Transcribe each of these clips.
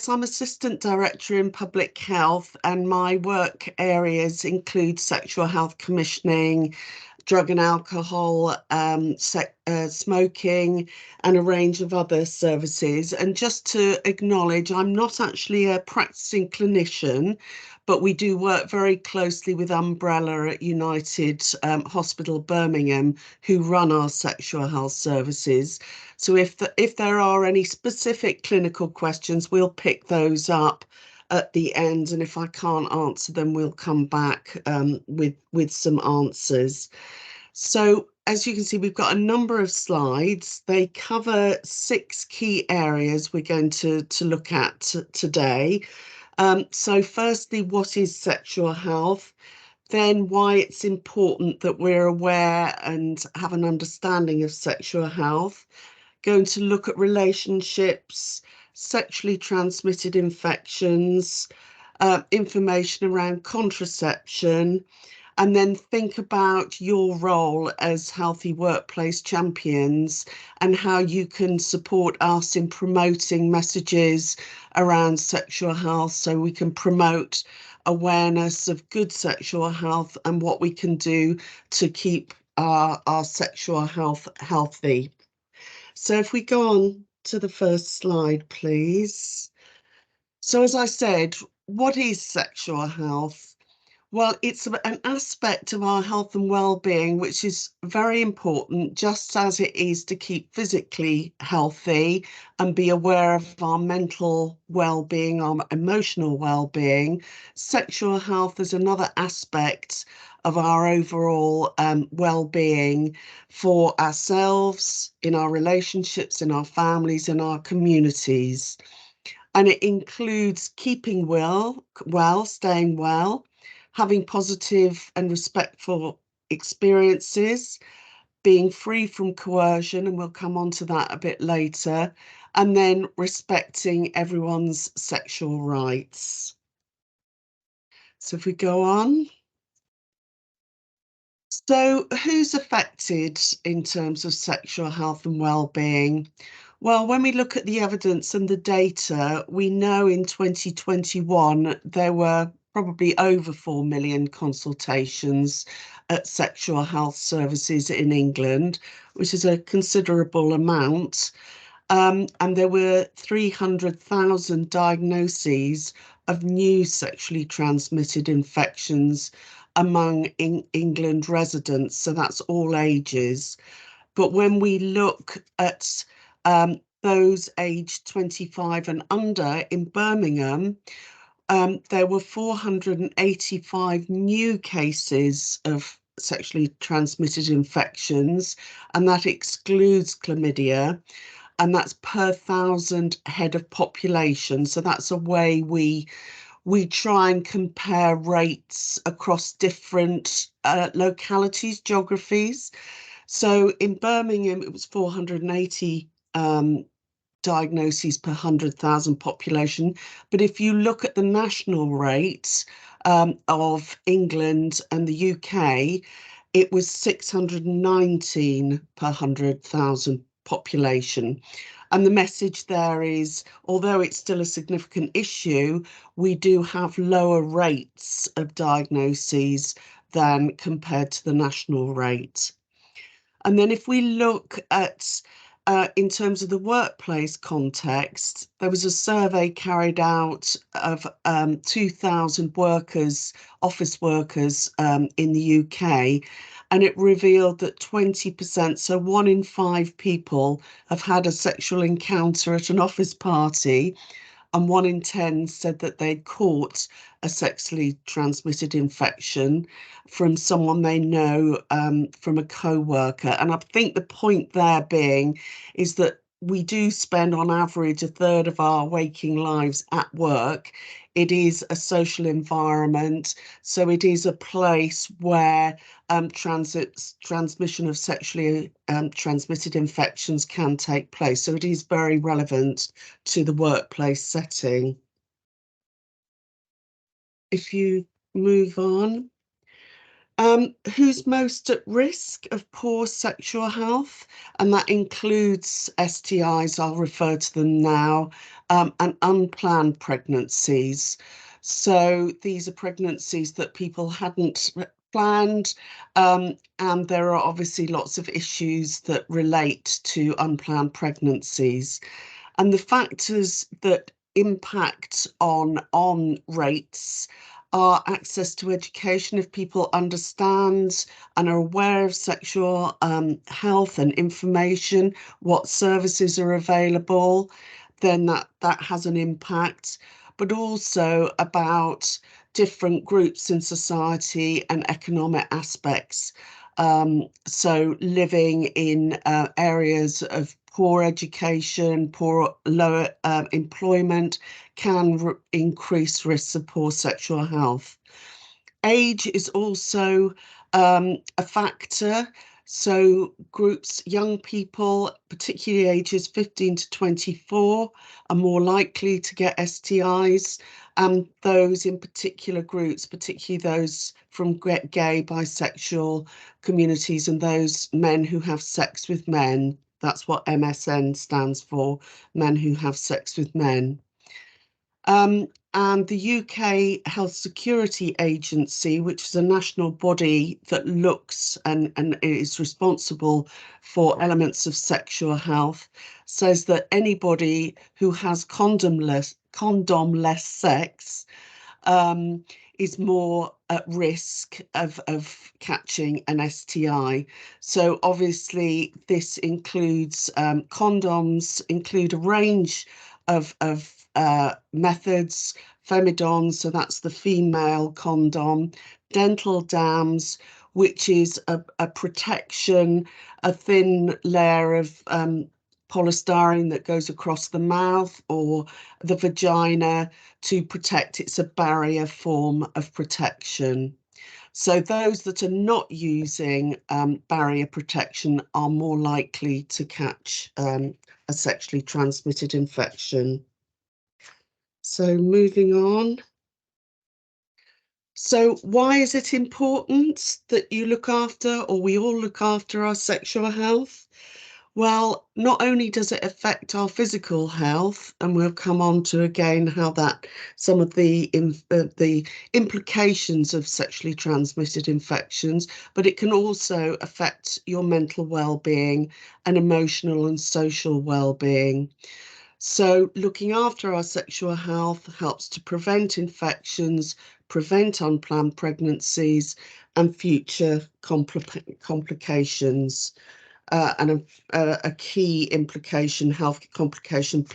I'm Assistant Director in Public Health, and my work areas include sexual health commissioning, drug and alcohol, smoking, and a range of other services. And just to acknowledge, I'm not actually a practicing clinician, but we do work very closely with Umbrella at United Hospital Birmingham, who run our sexual health services. So if there are any specific clinical questions, we'll pick those up at the end, and if I can't answer them, we'll come back with some answers. So as you can see, we've got a number of slides. They cover 6 key areas we're going to look at today. So firstly, what is sexual health? Then why it's important that we're aware and have an understanding of sexual health. Going to look at relationships, sexually transmitted infections, information around contraception, and then think about your role as healthy workplace champions and how you can support us in promoting messages around sexual health so we can promote awareness of good sexual health and what we can do to keep our sexual health healthy. So if we go on to the first slide, please. So as I said, what is sexual health? Well, it's an aspect of our health and well-being, which is very important, just as it is to keep physically healthy and be aware of our mental well-being, our emotional well-being. Sexual health is another aspect of our overall well-being for ourselves, in our relationships, in our families, in our communities. And it includes keeping well, staying well, having positive and respectful experiences, being free from coercion, and we'll come on to that a bit later, and then respecting everyone's sexual rights. So if we go on. So who's affected in terms of sexual health and well-being? Well, when we look at the evidence and the data, we know in 2021 there were probably over 4 million consultations at sexual health services in England, which is a considerable amount. And there were 300,000 diagnoses of new sexually transmitted infections among England residents, so that's all ages. But when we look at those aged 25 and under in Birmingham, there were 485 new cases of sexually transmitted infections, and that excludes chlamydia, and that's per 1,000 head of population. So that's a way we try and compare rates across different localities, geographies. So in Birmingham, it was 480 diagnoses per 100,000 population. But if you look at the national rate of England and the UK, it was 619 per 100,000 population. And the message there is, although it's still a significant issue, we do have lower rates of diagnoses than compared to the national rate. And then if we look at in terms of the workplace context, there was a survey carried out of 2,000 workers, office workers in the UK, and it revealed that 20%, so 1 in 5 people, have had a sexual encounter at an office party, and 1 in 10 said that they'd caught a sexually transmitted infection from someone they know, from a co-worker. And I think the point there being is that we do spend on average 1/3 of our waking lives at work. It is a social environment, so it is a place where transmission of sexually transmitted infections can take place. So it is very relevant to the workplace setting. If you move on. Who's most at risk of poor sexual health? And that includes STIs, I'll refer to them now, and unplanned pregnancies. So these are pregnancies that people hadn't planned, and there are obviously lots of issues that relate to unplanned pregnancies. And the factors that impact on rates are access to education. If people understand and are aware of sexual health and information, what services are available, then that has an impact. But also about different groups in society and economic aspects. So living in areas of poor education, poor lower employment can increase risks of poor sexual health. Age is also a factor. So groups, young people, particularly ages 15 to 24, are more likely to get STIs. And those in particular groups, particularly those from gay, bisexual communities and those men who have sex with men. That's what MSN stands for, men who have sex with men. And the UK Health Security Agency, which is a national body that looks and is responsible for elements of sexual health, says that anybody who has condomless sex is more at risk of catching an STI. So obviously this includes condoms, include a range of methods, femidons, so that's the female condom, dental dams, which is a protection, a thin layer of polystyrene that goes across the mouth or the vagina to protect. It's a barrier form of protection. So those that are not using barrier protection are more likely to catch a sexually transmitted infection. So moving on. So why is it important that you look after, or we all look after, our sexual health? Well, not only does it affect our physical health, and we'll come on to again how that some of the implications of sexually transmitted infections, but it can also affect your mental well-being and emotional and social well-being. So looking after our sexual health helps to prevent infections, prevent unplanned pregnancies and future complications. And a key implication, health complication,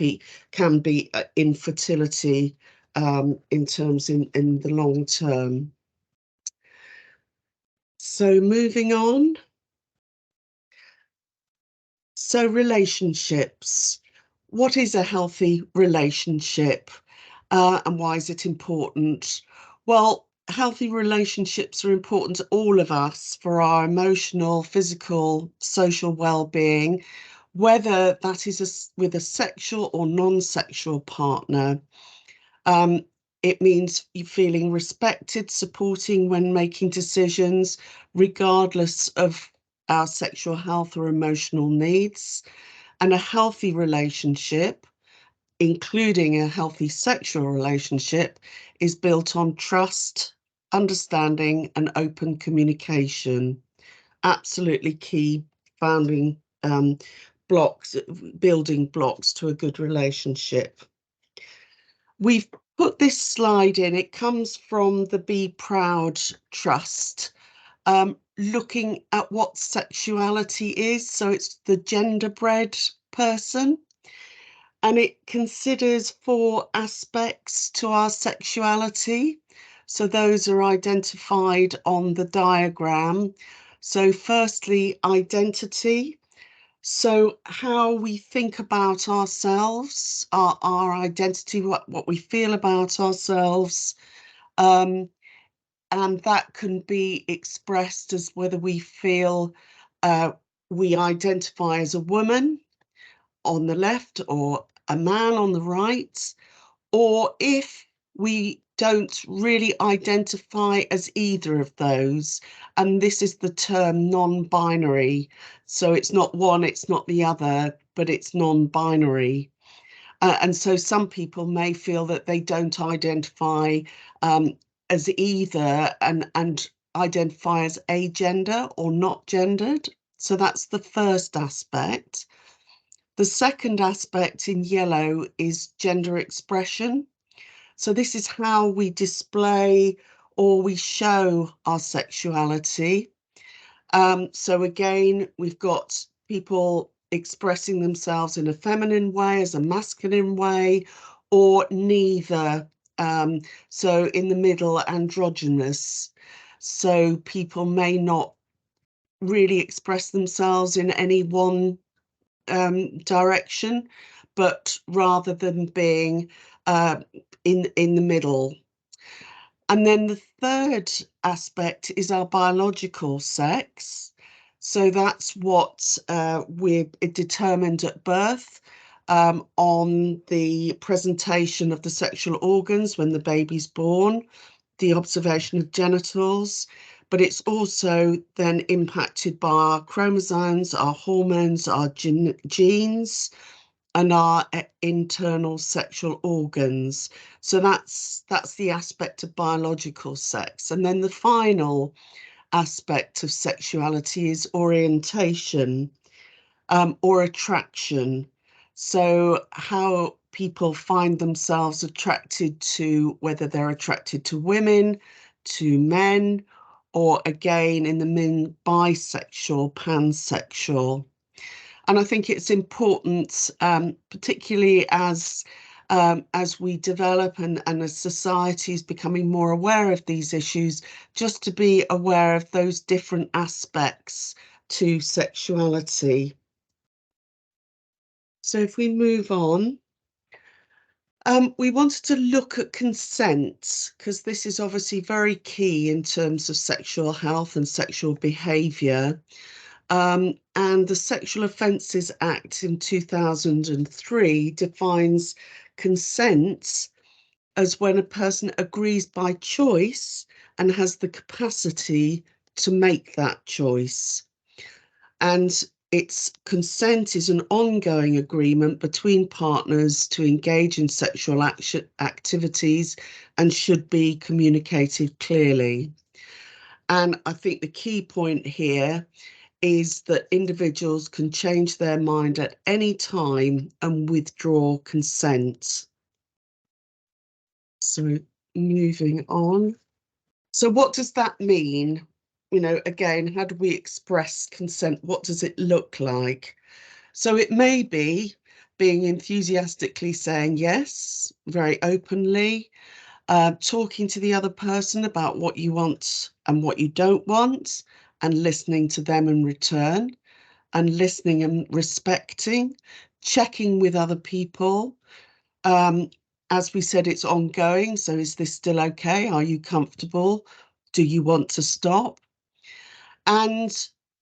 can be infertility in the long term. So moving on. So relationships. What is a healthy relationship and why is it important? Well, healthy relationships are important to all of us for our emotional, physical, social well-being, whether that is with a sexual or non-sexual partner. It means you feeling respected, supporting when making decisions, regardless of our sexual health or emotional needs. And a healthy relationship, including a healthy sexual relationship, is built on trust, understanding, and open communication. Absolutely key founding blocks, building blocks to a good relationship. We've put this slide in, it comes from the Be Proud Trust, looking at what sexuality is. So it's the gender-bread person, and it considers 4 aspects to our sexuality. So those are identified on the diagram. So firstly, identity. So how we think about ourselves, our identity, what we feel about ourselves, and that can be expressed as whether we feel we identify as a woman on the left or a man on the right, or if we don't really identify as either of those. And this is the term non-binary. So it's not one, it's not the other, but it's non-binary. And so some people may feel that they don't identify as either and identify as agender or not gendered. So that's the first aspect. The second aspect in yellow is gender expression. So this is how we display or we show our sexuality. So again, we've got people expressing themselves in a feminine way, as a masculine way, or neither. So in the middle, androgynous. So people may not really express themselves in any one direction, but rather than being in the middle. And then the third aspect is our biological sex. So that's what we're determined at birth on the presentation of the sexual organs when the baby's born, the observation of genitals, but it's also then impacted by our chromosomes, our hormones, our genes, and our internal sexual organs. So that's the aspect of biological sex. And then the final aspect of sexuality is orientation or attraction. So how people find themselves attracted to, whether they're attracted to women, to men, or again in the men, bisexual, pansexual. And I think it's important, particularly as we develop and as society is becoming more aware of these issues, just to be aware of those different aspects to sexuality. So if we move on, we wanted to look at consent, because this is obviously very key in terms of sexual health and sexual behaviour. And the Sexual Offences Act in 2003 defines consent as when a person agrees by choice and has the capacity to make that choice. And its consent is an ongoing agreement between partners to engage in sexual activities and should be communicated clearly. And I think the key point here is that individuals can change their mind at any time and withdraw consent. So moving on. So what does that mean? You know, again, how do we express consent? What does it look like? So it may be being enthusiastically saying yes, very openly, talking to the other person about what you want and what you don't want, and listening to them in return, and listening and respecting, checking with other people. As we said, it's ongoing. So is this still okay? Are you comfortable? Do you want to stop? And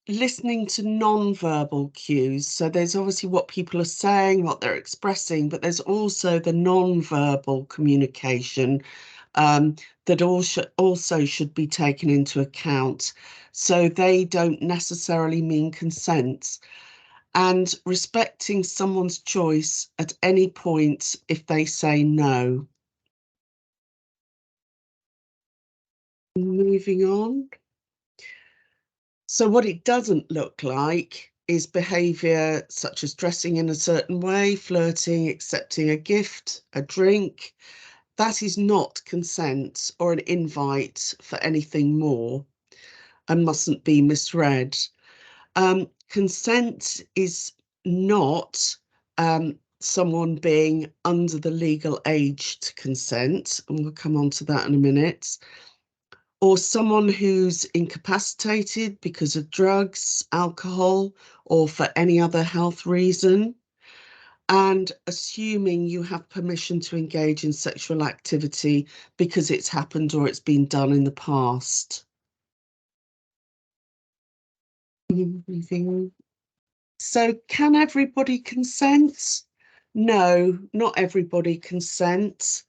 listening to non-verbal cues. So there's obviously what people are saying, what they're expressing, but there's also the non-verbal communication that also should be taken into account. So they don't necessarily mean consent. And respecting someone's choice at any point if they say no. Moving on. So what it doesn't look like is behaviour such as dressing in a certain way, flirting, accepting a gift, a drink. That is not consent or an invite for anything more and mustn't be misread. Consent is not someone being under the legal age to consent, and we'll come on to that in a minute, or someone who's incapacitated because of drugs, alcohol, or for any other health reason, and assuming you have permission to engage in sexual activity because it's happened or it's been done in the past. So can everybody consent? No, not everybody consents.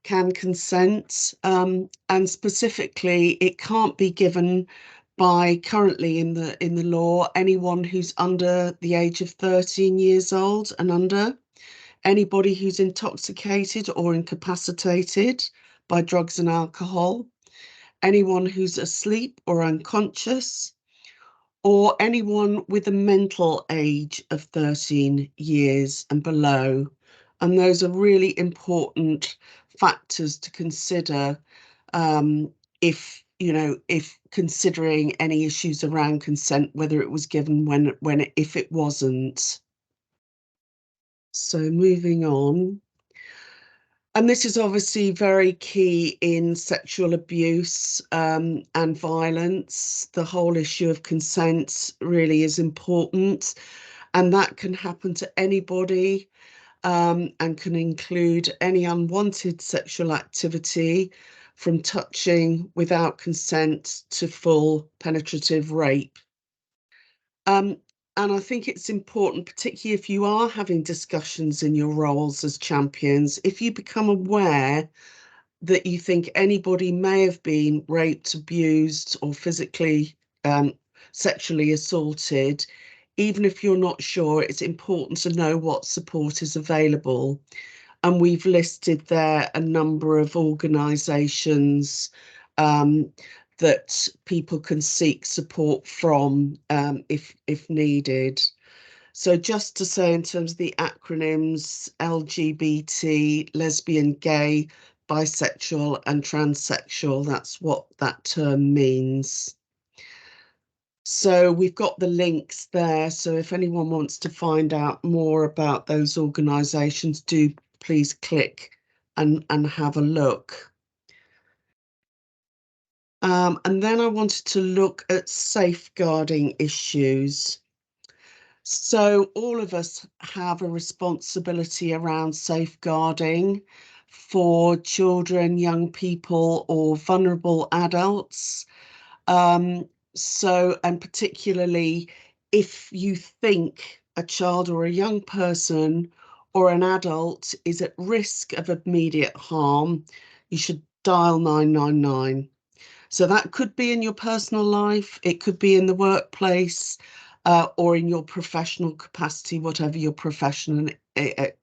can consent, and specifically it can't be given by, currently in the law, anyone who's under the age of 13 years old and under, anybody who's intoxicated or incapacitated by drugs and alcohol, anyone who's asleep or unconscious, or anyone with a mental age of 13 years and below. And those are really important factors to consider, if, you know, if considering any issues around consent, whether it was given, if it wasn't. So moving on. And this is obviously very key in sexual abuse, and violence. The whole issue of consent really is important, and that can happen to anybody, and can include any unwanted sexual activity, from touching without consent to full penetrative rape. And I think it's important, particularly if you are having discussions in your roles as champions, if you become aware that you think anybody may have been raped, abused, or physically, sexually assaulted, even if you're not sure, it's important to know what support is available. And we've listed there a number of organisations, that people can seek support from, if needed. So just to say, in terms of the acronyms, LGBT, lesbian, gay, bisexual and transsexual, that's what that term means. So we've got the links there. So if anyone wants to find out more about those organisations, do please click and have a look. And then I wanted to look at safeguarding issues. So all of us have a responsibility around safeguarding for children, young people, or vulnerable adults. And particularly if you think a child or a young person or an adult is at risk of immediate harm, you should dial 999. So that could be in your personal life, it could be in the workplace, or in your professional capacity, whatever your profession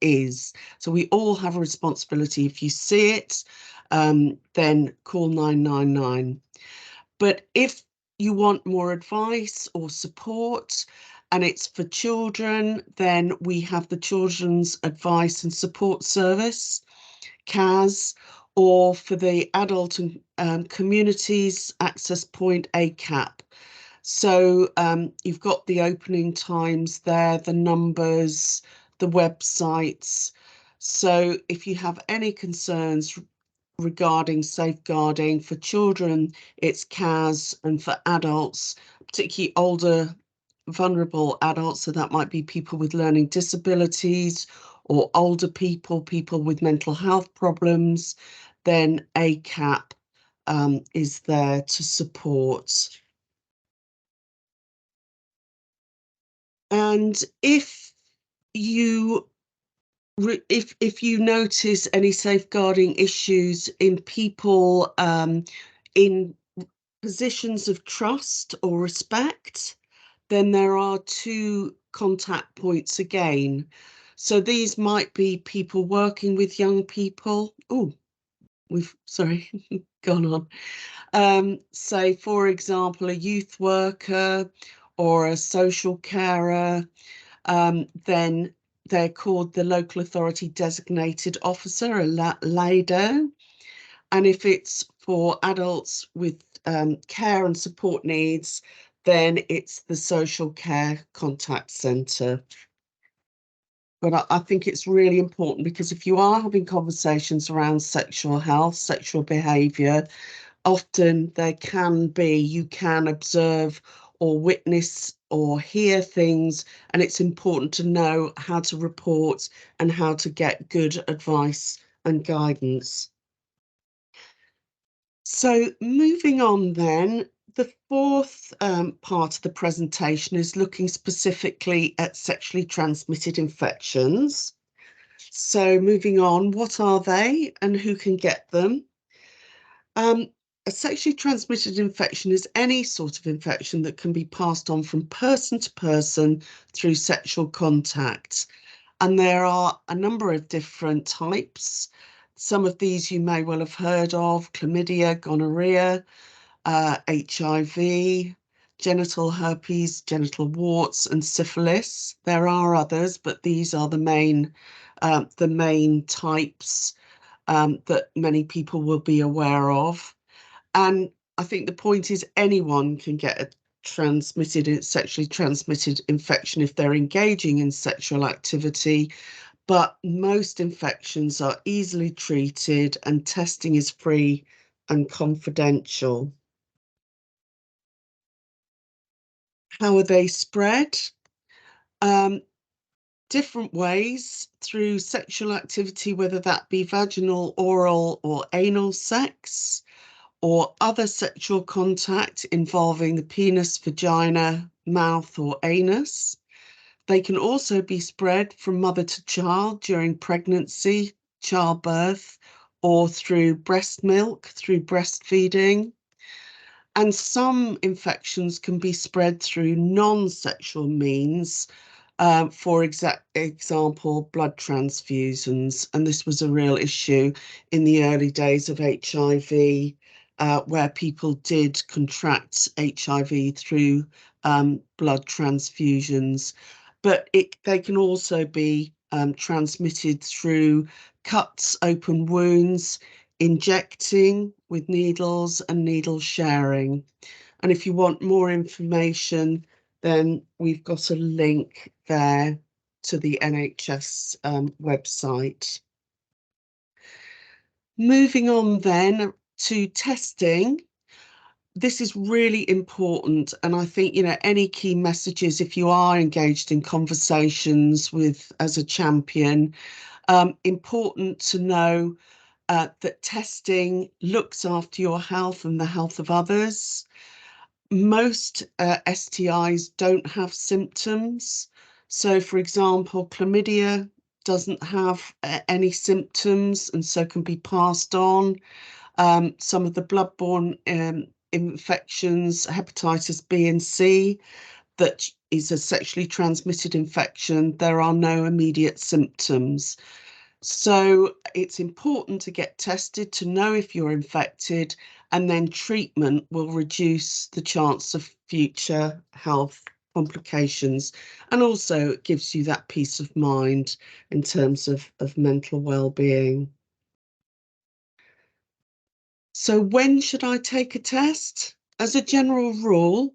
is. So we all have a responsibility. If you see it, then call 999. But if you want more advice or support, and it's for children, then we have the Children's Advice and Support Service, CAS, or for the adult and communities access point, ACAP. So you've got the opening times there, the numbers, the websites. So if you have any concerns regarding safeguarding, for children, it's CAS, and for adults, particularly older, vulnerable adults, so that might be people with learning disabilities or older people, people with mental health problems, then ACAP is there to support. And if you if you notice any safeguarding issues in people, in positions of trust or respect, then there are two contact points again. So these might be people working with young people. Oh, sorry, gone on. Say, for example, a youth worker or a social carer, then they're called the local authority designated officer, a LADO. And if it's for adults with care and support needs, then it's the social care contact centre. But I think it's really important, because if you are having conversations around sexual health, sexual behaviour, often you can observe or witness or hear things, and it's important to know how to report and how to get good advice and guidance. So moving on then, the fourth part of the presentation is looking specifically at sexually transmitted infections. So moving on, what are they and who can get them? Um, a sexually transmitted infection is any sort of infection that can be passed on from person to person through sexual contact. And there are a number of different types. Some of these you may well have heard of: chlamydia, gonorrhea, HIV, genital herpes, genital warts, and syphilis. There are others, but these are the main types that many people will be aware of. And I think the point is anyone can get a sexually transmitted infection if they're engaging in sexual activity, but most infections are easily treated and testing is free and confidential. How are they spread? Um, Different ways: through sexual activity, whether that be vaginal, oral, or anal sex, or other sexual contact involving the penis, vagina, mouth, or anus. They can also be spread from mother to child during pregnancy, childbirth, or through breast milk, through breastfeeding. And some infections can be spread through non-sexual means, for example, blood transfusions. And this was a real issue in the early days of HIV, where people did contract HIV through blood transfusions. But they can also be transmitted through cuts, open wounds, injecting with needles, and needle sharing. And if you want more information, then we've got a link there to the NHS website. Moving on then to testing. This is really important. And I think, any key messages, if you are engaged in conversations as a champion, important to know that testing looks after your health and the health of others. Most STIs don't have symptoms. So, for example, chlamydia doesn't have any symptoms and so can be passed on. Some of the bloodborne infections, hepatitis B and C, that is a sexually transmitted infection, there are no immediate symptoms. So it's important to get tested to know if you're infected, and then treatment will reduce the chance of future health complications, and also it gives you that peace of mind in terms of mental well-being. So when should I take a test? As a general rule,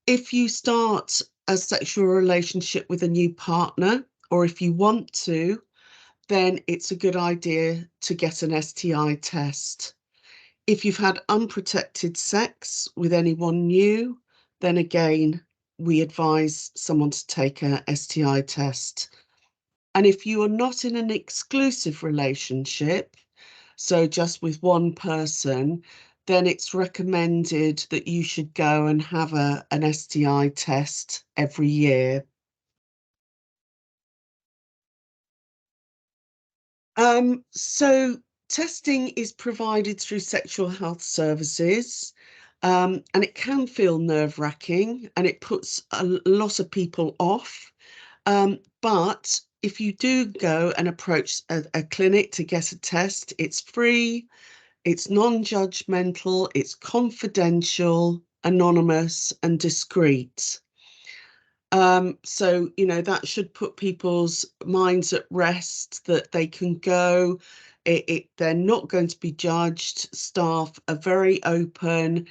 if you start a sexual relationship with a new partner, or if you want to, then it's a good idea to get an STI test. If you've had unprotected sex with anyone new, then again, we advise someone to take a STI test. And if you are not in an exclusive relationship, so just with one person, then it's recommended that you should go and have an STI test every year. So testing is provided through sexual health services, and it can feel nerve-wracking and it puts a lot of people off. But if you do go and approach a clinic to get a test, it's free, it's non-judgmental, it's confidential, anonymous, and discreet. So, that should put people's minds at rest that they can go. They're not going to be judged. Staff are very open.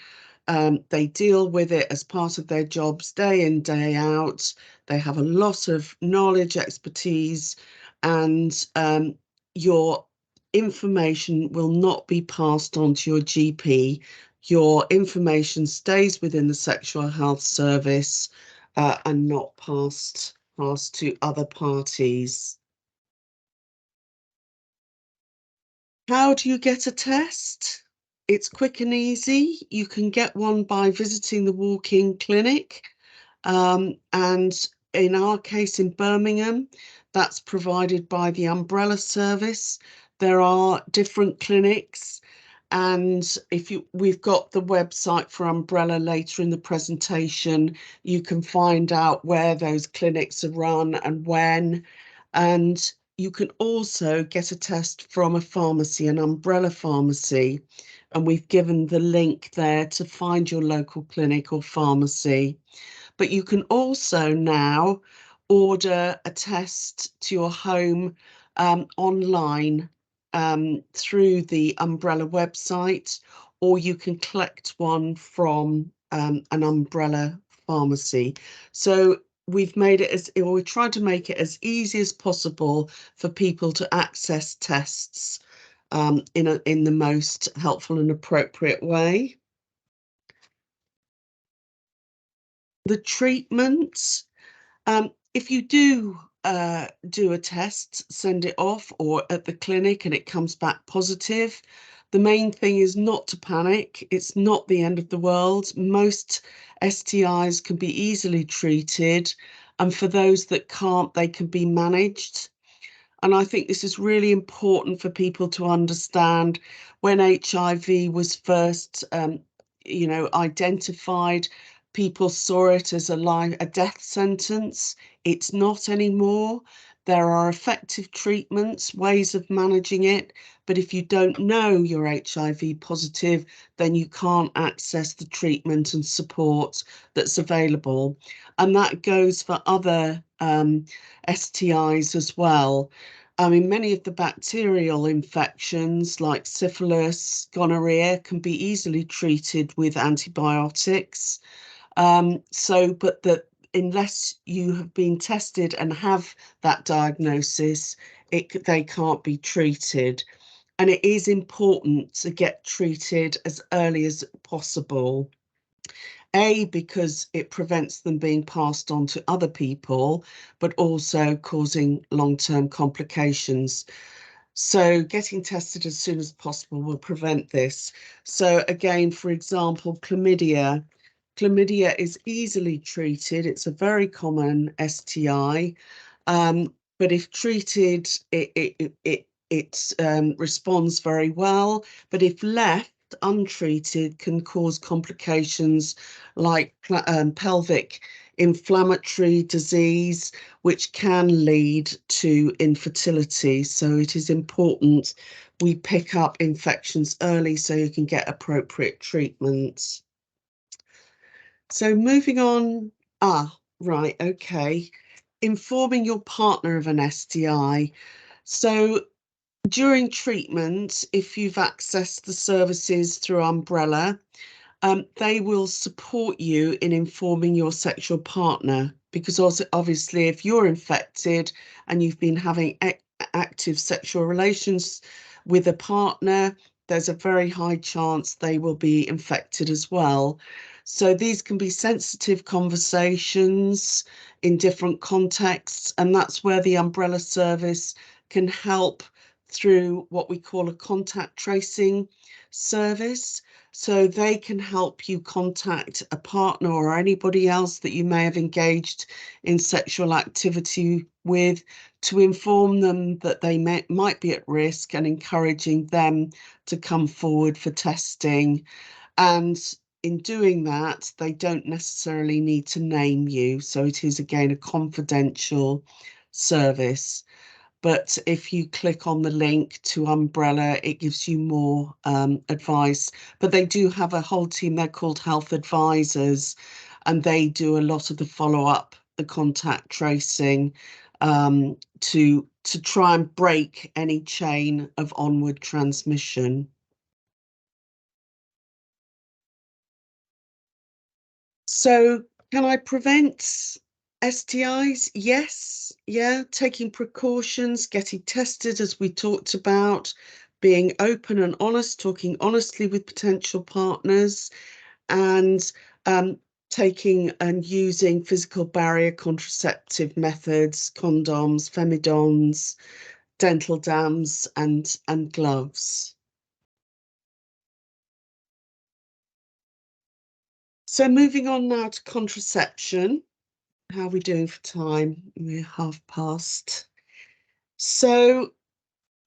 They deal with it as part of their jobs day in, day out. They have a lot of knowledge, expertise, and your information will not be passed on to your GP. Your information stays within the sexual health service and not passed to other parties. How do you get a test? It's quick and easy. You can get one by visiting the walk-in clinic. And in our case in Birmingham, That's provided by the umbrella service. There are different clinics, and we've got the website for umbrella later in the presentation. You can find out where those clinics are run and when. And you can also get a test from a pharmacy, an umbrella pharmacy, and we've given the link there to find your local clinic or pharmacy. But you can also now order a test to your home online through the umbrella website, or you can collect one from an umbrella pharmacy. So we've made it or we tried to make it as easy as possible for people to access tests in the most helpful and appropriate way. The treatment, if you do a test, send it off, or at the clinic and it comes back positive, the main thing is not to panic. It's not the end of the world. Most STIs can be easily treated, and for those that can't, they can be managed. And I think this is really important for people to understand. When HIV was first, identified, people saw it as a death sentence. It's not anymore. There are effective treatments, ways of managing it. But if you don't know you're HIV positive, then you can't access the treatment and support that's available. And that goes for other STIs as well. I mean, many of the bacterial infections like syphilis, gonorrhea can be easily treated with antibiotics. But unless you have been tested and have that diagnosis, they can't be treated. And it is important to get treated as early as possible. Because it prevents them being passed on to other people, but also causing long-term complications. So getting tested as soon as possible will prevent this. So again, for example, chlamydia. Chlamydia is easily treated. It's a very common STI. But if treated, it responds very well. But if left untreated, can cause complications like pelvic inflammatory disease, which can lead to infertility. So it is important we pick up infections early so you can get appropriate treatments. So moving on, right, okay. Informing your partner of an STI. So during treatment, if you've accessed the services through Umbrella, they will support you in informing your sexual partner, because also obviously if you're infected and you've been having active sexual relations with a partner, there's a very high chance they will be infected as well. So these can be sensitive conversations in different contexts, and that's where the umbrella service can help through what we call a contact tracing service. So they can help you contact a partner or anybody else that you may have engaged in sexual activity with, to inform them that they might be at risk, and encouraging them to come forward for testing. And in doing that, they don't necessarily need to name you. So it is, again, a confidential service. But if you click on the link to Umbrella, it gives you more advice. But they do have a whole team. They're called health advisors, and they do a lot of the follow-up, the contact tracing, to try and break any chain of onward transmission. So can I prevent STIs? Yes. Yeah. Taking precautions, getting tested, as we talked about, being open and honest, talking honestly with potential partners, and taking and using physical barrier contraceptive methods, condoms, femidons, dental dams, and gloves. So moving on now to contraception. How are we doing for time? We're half past. So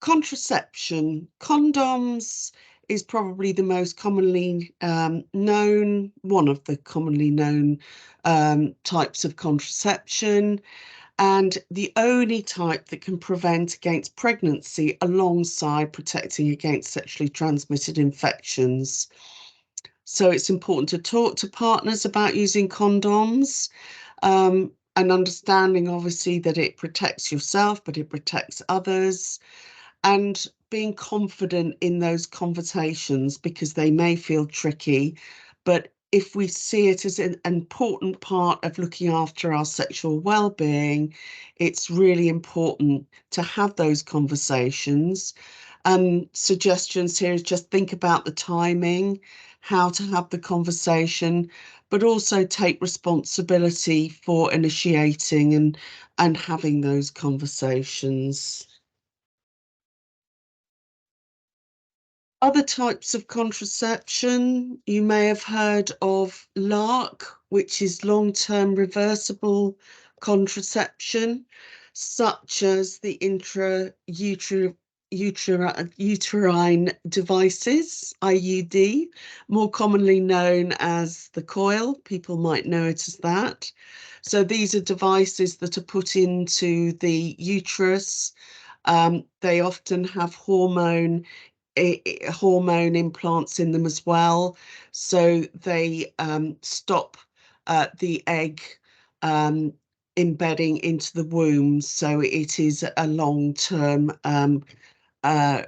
contraception, condoms is probably the most commonly known, one of the commonly known types of contraception, and the only type that can prevent against pregnancy alongside protecting against sexually transmitted infections. So it's important to talk to partners about using condoms, and understanding obviously that it protects yourself, but it protects others, and being confident in those conversations because they may feel tricky, but if we see it as an important part of looking after our sexual well-being, it's really important to have those conversations. Suggestions here is just think about the timing, how to have the conversation, but also take responsibility for initiating and having those conversations. Other types of contraception, you may have heard of LARC, which is long-term reversible contraception, such as the uterine devices, IUD, more commonly known as the coil. People might know it as that. So these are devices that are put into the uterus. They often have hormone implants in them as well. So they stop the egg um, embedding into the womb. So it is a long-term uh,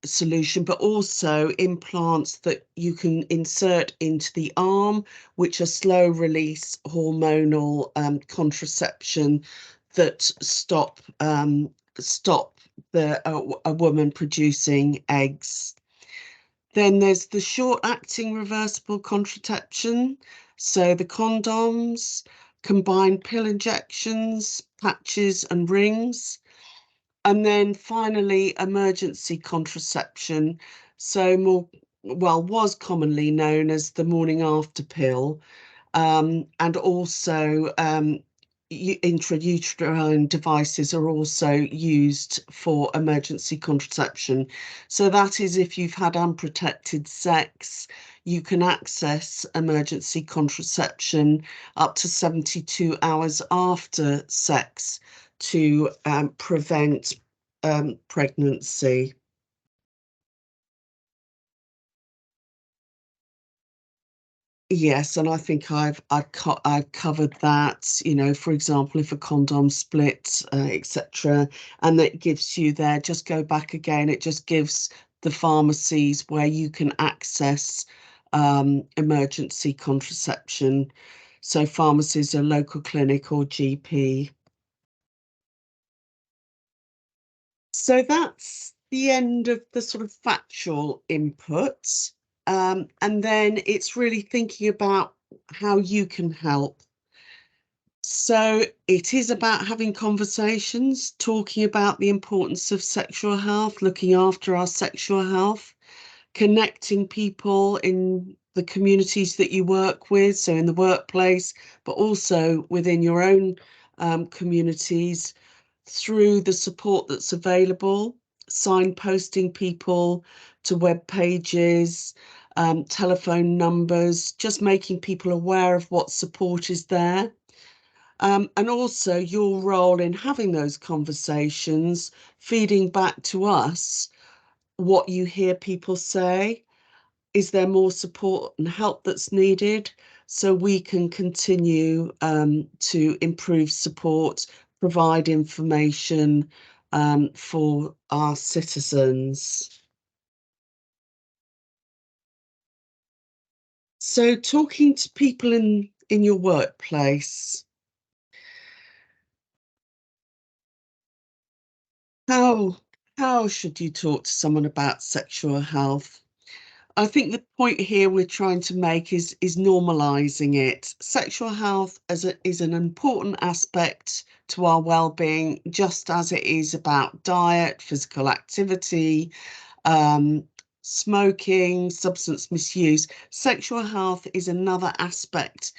solution, but also implants that you can insert into the arm, which are slow release hormonal contraception that stop a woman producing eggs. Then there's the short-acting reversible contraception. So the condoms, combined pill injections, patches and rings. And then finally, emergency contraception. So more, well, was commonly known as the morning after pill, and also intrauterine devices are also used for emergency contraception. So that is if you've had unprotected sex, you can access emergency contraception up to 72 hours after sex to prevent pregnancy. Yes, and I think I've covered that, for example, if a condom splits, etc., and that gives you there, just go back again, it just gives the pharmacies where you can access emergency contraception. So pharmacies are local clinic or GP. So that's the end of the sort of factual inputs. And then it's really thinking about how you can help. So it is about having conversations, talking about the importance of sexual health, looking after our sexual health, connecting people in the communities that you work with, so in the workplace, but also within your own communities through the support that's available, signposting people to web pages, telephone numbers, just making people aware of what support is there. And also your role in having those conversations, feeding back to us what you hear people say. Is there more support and help that's needed? So we can continue to improve support, provide information for our citizens. So talking to people in your workplace, how how should you talk to someone about sexual health? I think the point here we're trying to make is normalizing it. Sexual health is an important aspect to our well-being, just as it is about diet, physical activity, um, smoking, substance misuse. Sexual health is another aspect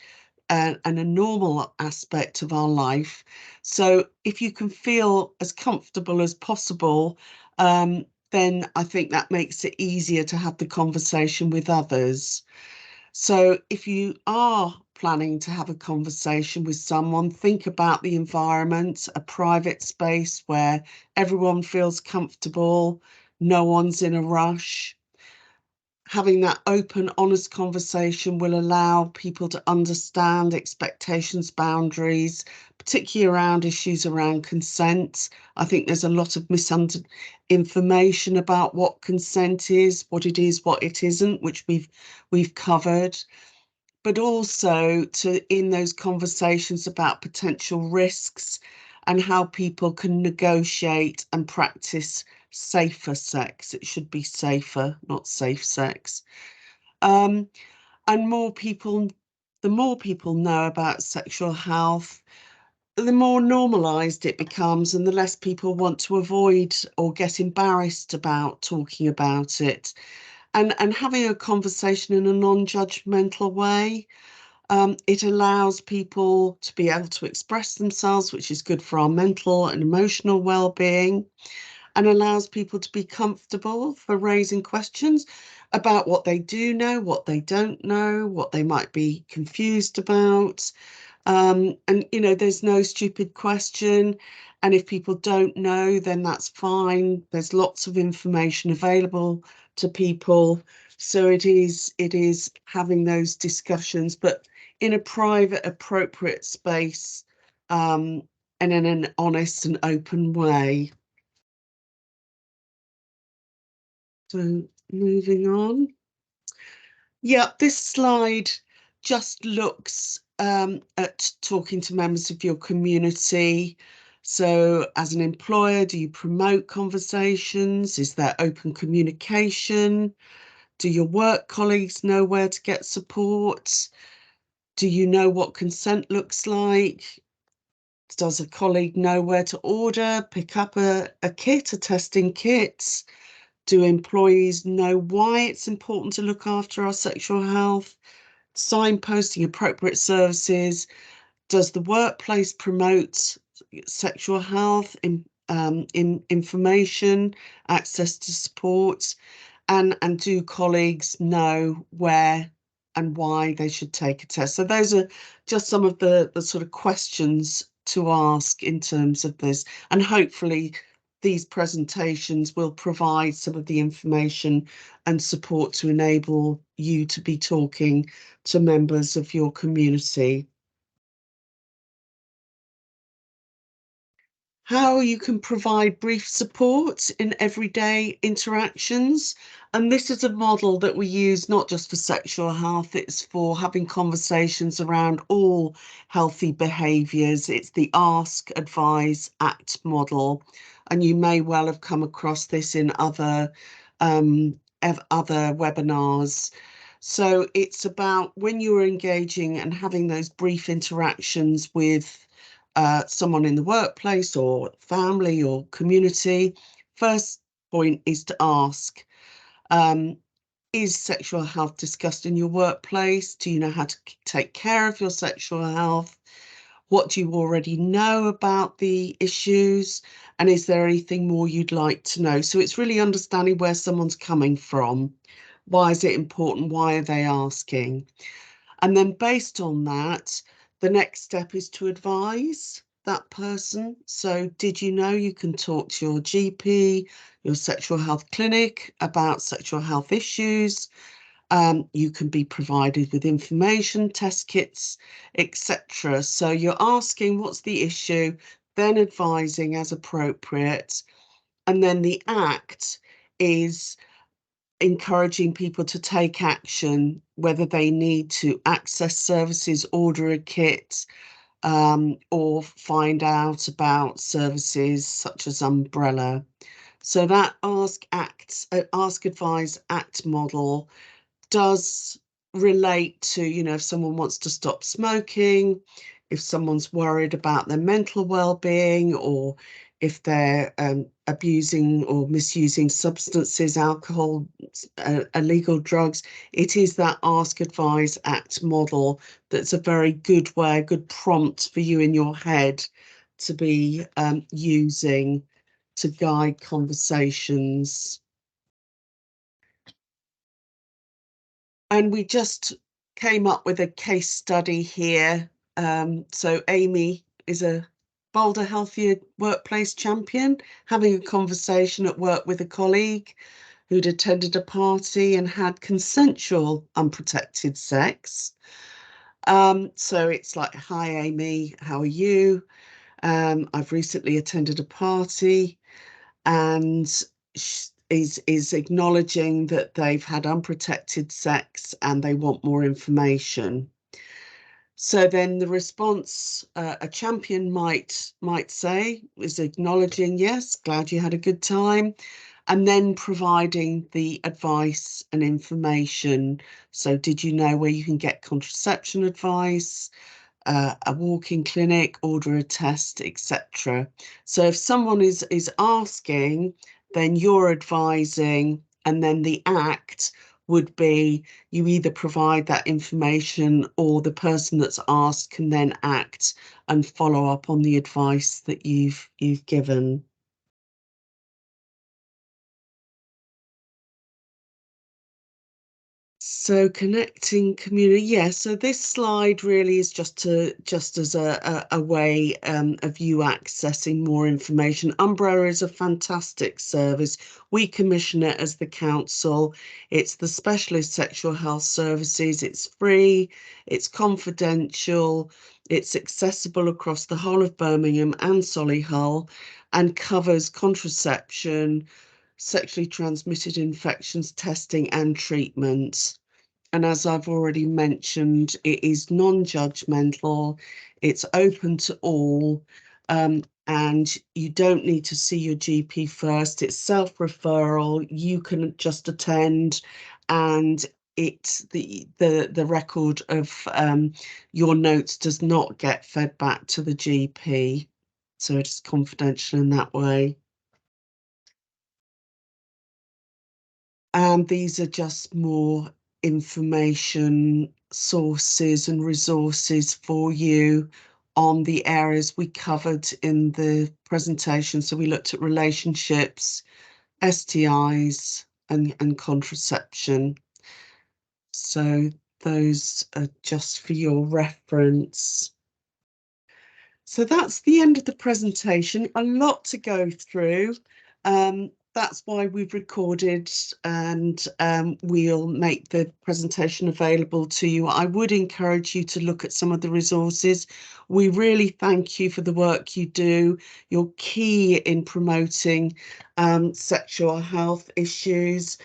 and a normal aspect of our life. So if you can feel as comfortable as possible, then I think that makes it easier to have the conversation with others. So if you are planning to have a conversation with someone, think about the environment, a private space where everyone feels comfortable, no one's in a rush. Having that open, honest conversation will allow people to understand expectations, boundaries, particularly around issues around consent. I think there's a lot of misinformation about what consent is, what it is, what it isn't, which we've covered. But also in those conversations about potential risks and how people can negotiate and practice safer sex. It should be safer, not safe sex. And the more people know about sexual health, the more normalised it becomes and the less people want to avoid or get embarrassed about talking about it. And having a conversation in a non-judgmental way, it allows people to be able to express themselves, which is good for our mental and emotional well-being, and allows people to be comfortable for raising questions about what they do know, what they don't know, what they might be confused about. And, you know, there's no stupid question. And if people don't know, then that's fine. There's lots of information available to people. So it is having those discussions, but in a private, appropriate space, and in an honest and open way. So moving on. Yeah, this slide just looks at talking to members of your community. So as an employer, do you promote conversations? Is there open communication? Do your work colleagues know where to get support? Do you know what consent looks like? Does a colleague know where to order, pick up a kit, a testing kit? Do employees know why it's important to look after our sexual health? Signposting appropriate services. Does the workplace promote sexual health in information, access to support? And do colleagues know where and why they should take a test? So those are just some of the sort of questions to ask in terms of this. And hopefully these presentations will provide some of the information and support to enable you to be talking to members of your community. How you can provide brief support in everyday interactions. And this is a model that we use not just for sexual health, it's for having conversations around all healthy behaviours. It's the ask, advise, act model. And you may well have come across this in other webinars. So it's about when you're engaging and having those brief interactions with someone in the workplace or family or community, first point is to ask, is sexual health discussed in your workplace? Do you know how to take care of your sexual health? What do you already know about the issues? And is there anything more you'd like to know? So it's really understanding where someone's coming from. Why is it important? Why are they asking? And then based on that, the next step is to advise that person. So did you know you can talk to your GP, your sexual health clinic about sexual health issues? You can be provided with information, test kits, etc. So you're asking what's the issue, then advising as appropriate. And then the act is encouraging people to take action, whether they need to access services, order a kit, or find out about services such as Umbrella. So that ask, advise, act model does relate to, you know, if someone wants to stop smoking, if someone's worried about their mental well-being, or if they're abusing or misusing substances, alcohol, illegal drugs. It is that ask, advise, act model that's a very good way, a good prompt for you in your head to be using to guide conversations. And we just came up with a case study here. So Amy is a bolder, healthier workplace champion, having a conversation at work with a colleague who'd attended a party and had consensual, unprotected sex. So it's like, hi, Amy, how are you? I've recently attended a party, and is acknowledging that they've had unprotected sex and they want more information. So then the response a champion might say is acknowledging, yes, glad you had a good time, and then providing the advice and information. So did you know where you can get contraception advice? A walk-in clinic, order a test, etc. So if someone is asking, then you're advising, and then the act would be you either provide that information or the person that's asked can then act and follow up on the advice that you've given. So connecting community, yeah. So this slide really is just as a way of you accessing more information. Umbrella is a fantastic service. We commission it as the council. It's the specialist sexual health services. It's free, it's confidential, it's accessible across the whole of Birmingham and Solihull, and covers contraception, sexually transmitted infections testing and treatment. And as I've already mentioned, it is non-judgmental, it's open to all, and you don't need to see your GP first. It's self-referral, you can just attend, and it's the record of your notes does not get fed back to the GP. So it's confidential in that way. And these are just more information sources and resources for you on the areas we covered in the presentation. So we looked at relationships, STIs, and contraception. So those are just for your reference. So that's the end of the presentation. A lot to go through. That's why we've recorded, and we'll make the presentation available to you. I would encourage you to look at some of the resources. We really thank you for the work you do. You're key in promoting sexual health issues.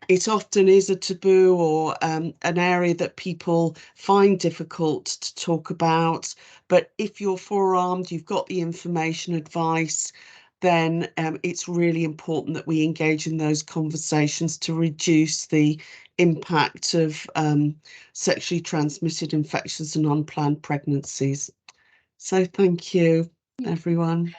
It often is a taboo or an area that people find difficult to talk about. But if you're forearmed, you've got the information, advice, then it's really important that we engage in those conversations to reduce the impact of sexually transmitted infections and unplanned pregnancies. So thank you, everyone.